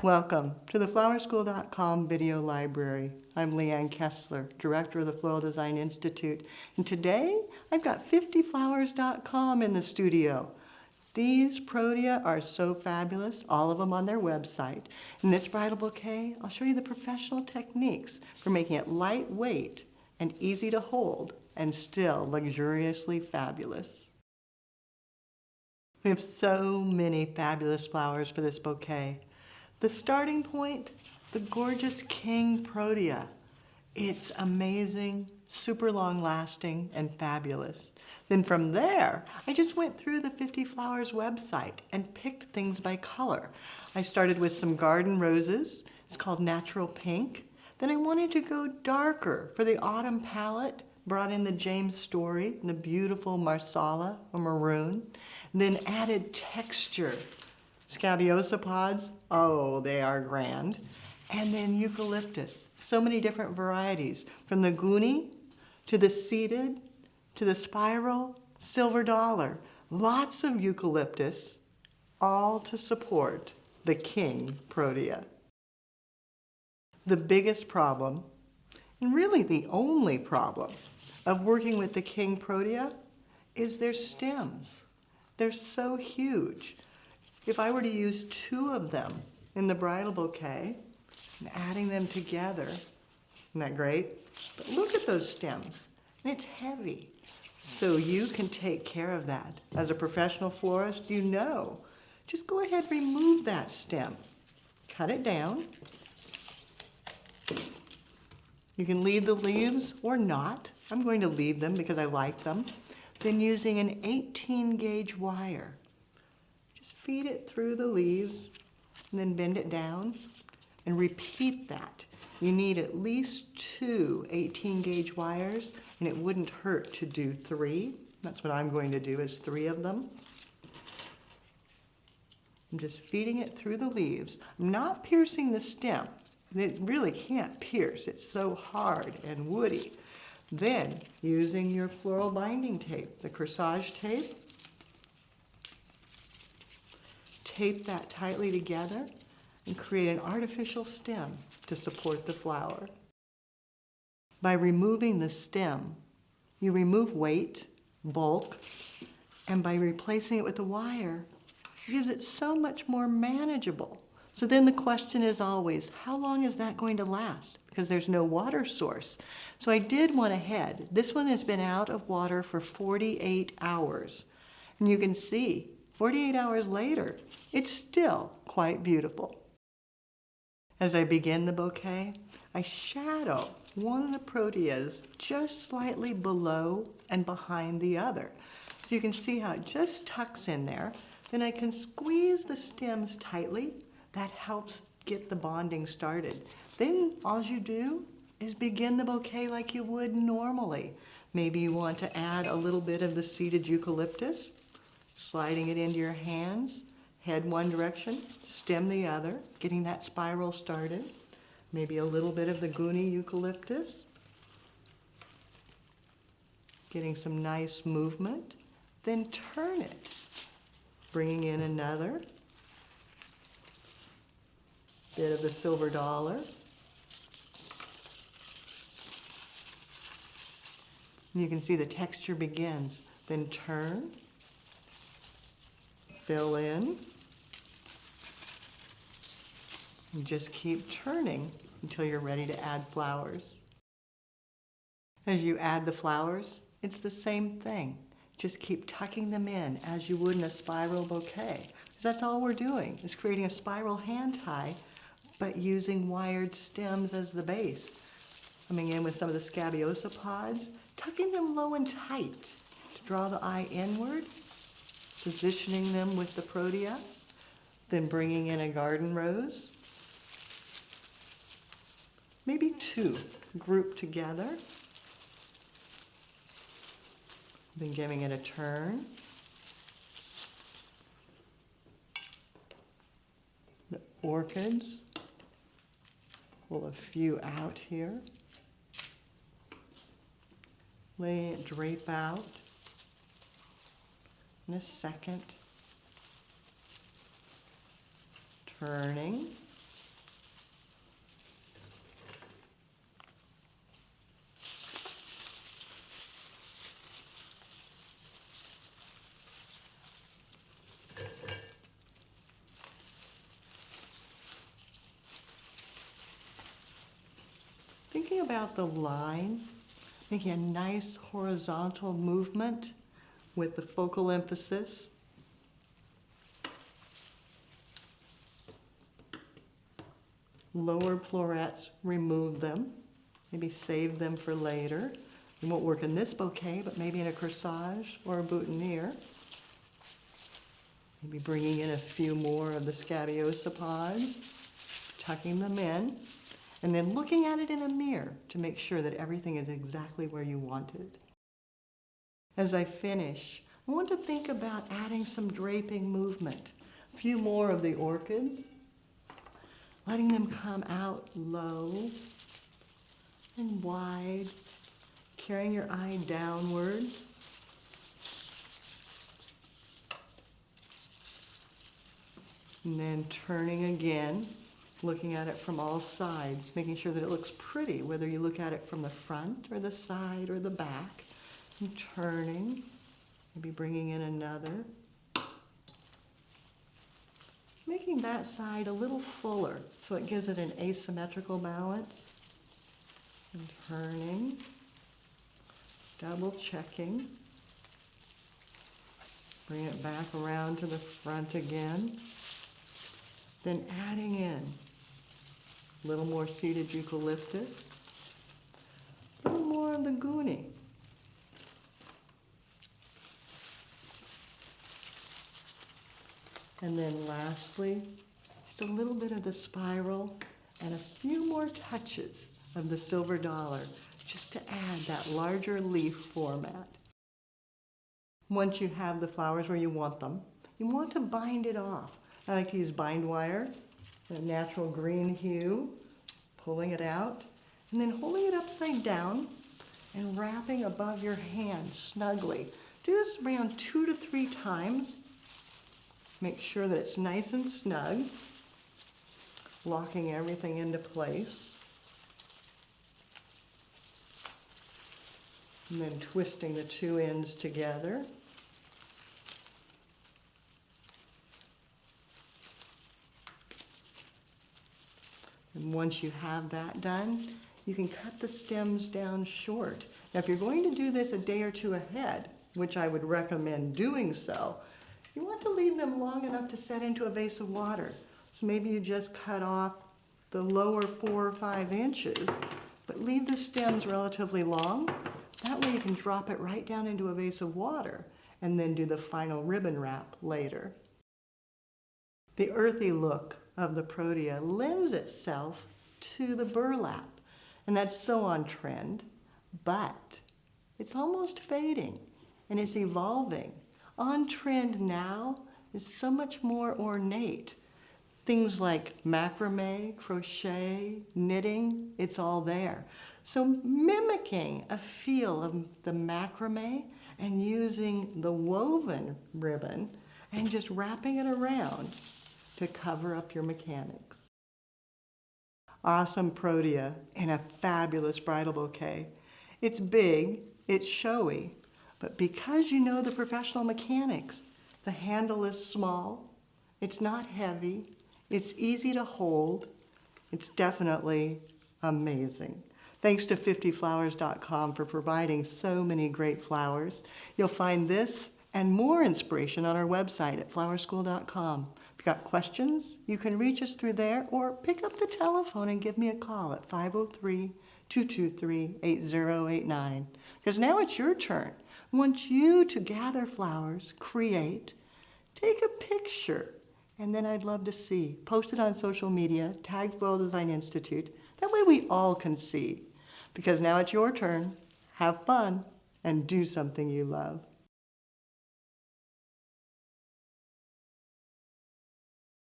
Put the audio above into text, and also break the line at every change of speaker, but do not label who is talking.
Welcome to the flowerschool.com video library. I'm Leanne Kessler, Director of the Floral Design Institute, and today I've got 50flowers.com in the studio. These Protea are so fabulous, all of them on their website. In this bridal bouquet, I'll show you the professional techniques for making it lightweight and easy to hold and still luxuriously fabulous. We have so many fabulous flowers for this bouquet. The starting point, the gorgeous King Protea. It's amazing, super long lasting, and fabulous. Then from there, I just went through the 50 Flowers website and picked things by color. I started with some garden roses. It's called Natural Pink. Then I wanted to go darker for the autumn palette. Brought in the James Story and the beautiful Marsala or maroon. And then added texture. Scabiosa pods, oh, they are grand. And then eucalyptus, so many different varieties, from the goonie to the seeded to the spiral, silver dollar. Lots of eucalyptus, all to support the King Protea. The biggest problem, and really the only problem, of working with the King Protea is their stems. They're so huge. If I were to use 2 of them in the bridal bouquet and adding them together, isn't that great? But look at those stems, and it's heavy. So you can take care of that. As a professional florist, you know. Just go ahead and remove that stem. Cut it down. You can leave the leaves or not. I'm going to leave them because I like them. Then using an 18 gauge wire, just feed it through the leaves and then bend it down and repeat that. You need at least 2 18 gauge wires, and it wouldn't hurt to do 3. That's what I'm going to do, is 3 of them. I'm just feeding it through the leaves. I'm not piercing the stem. It really can't pierce. It's so hard and woody. Then, using your floral binding tape, the corsage tape, tape that tightly together and create an artificial stem to support the flower. By removing the stem, you remove weight, bulk, and by replacing it with a wire, it gives it so much more manageable. So then the question is always, how long is that going to last? Because there's no water source. So I did one ahead. This one has been out of water for 48 hours. And you can see, 48 hours later, it's still quite beautiful. As I begin the bouquet, I shadow one of the Proteas just slightly below and behind the other. So you can see how it just tucks in there. Then I can squeeze the stems tightly. That helps get the bonding started. Then all you do is begin the bouquet like you would normally. Maybe you want to add a little bit of the seeded eucalyptus, sliding it into your hands, head one direction, stem the other, getting that spiral started. Maybe a little bit of the goonie eucalyptus, getting some nice movement. Then turn it, bringing in another bit of the silver dollar. You can see the texture begins. Then turn, fill in, and just keep turning until you're ready to add flowers. As you add the flowers, it's the same thing. Just keep tucking them in as you would in a spiral bouquet. Because that's all we're doing, is creating a spiral hand tie, but using wired stems as the base. Coming in with some of the Scabiosa pods, tucking them low and tight to draw the eye inward, positioning them with the Protea, then bringing in a garden rose, maybe 2 grouped together, then giving it a turn. The orchids, pull a few out here. Lay it, drape out. In a second. Turning. thinking about the line, making a nice horizontal movement with the focal emphasis. Lower florets, remove them. Maybe save them for later. They won't work in this bouquet, but maybe in a corsage or a boutonniere. Maybe bringing in a few more of the scabiosa pods, tucking them in, and then looking at it in a mirror to make sure that everything is exactly where you want it. As I finish, I want to think about adding some draping movement. A few more of the orchids, letting them come out low and wide, carrying your eye downward. And then turning again, looking at it from all sides, making sure that it looks pretty, whether you look at it from the front or the side or the back. And turning, maybe bringing in another. Making that side a little fuller so it gives it an asymmetrical balance. And turning, double checking. Bring it back around to the front again. Then adding in a little more seeded eucalyptus, a little more of the goonie. And then lastly, just a little bit of the spiral and a few more touches of the silver dollar just to add that larger leaf format. Once you have the flowers where you want them, you want to bind it off. I like to use bind wire, a natural green hue, pulling it out, and then holding it upside down and wrapping above your hand snugly. Do this around 2 to 3 times. Make sure that it's nice and snug, locking everything into place. And then twisting the 2 ends together. And once you have that done, you can cut the stems down short. Now, if you're going to do this a day or 2 ahead, which I would recommend doing so, you want to leave them long enough to set into a vase of water. So maybe you just cut off the lower 4 or 5 inches, but leave the stems relatively long. That way you can drop it right down into a vase of water and then do the final ribbon wrap later. The earthy look of the Protea lends itself to the burlap, and that's so on trend, but it's almost fading and it's evolving. On trend now is so much more ornate. Things like macrame, crochet, knitting, it's all there. So mimicking a feel of the macrame and using the woven ribbon and just wrapping it around to cover up your mechanics. Awesome Protea in a fabulous bridal bouquet. It's big, it's showy, but because you know the professional mechanics, the handle is small, it's not heavy, it's easy to hold, it's definitely amazing. Thanks to 50flowers.com for providing so many great flowers. You'll find this and more inspiration on our website at flowerschool.com. If you've got questions, you can reach us through there or pick up the telephone and give me a call at 503-223-8089. Because now it's your turn. I want you to gather flowers, create, take a picture, and then I'd love to see. Post it on social media, tag Well Design Institute. That way we all can see. Because now it's your turn. Have fun and do something you love.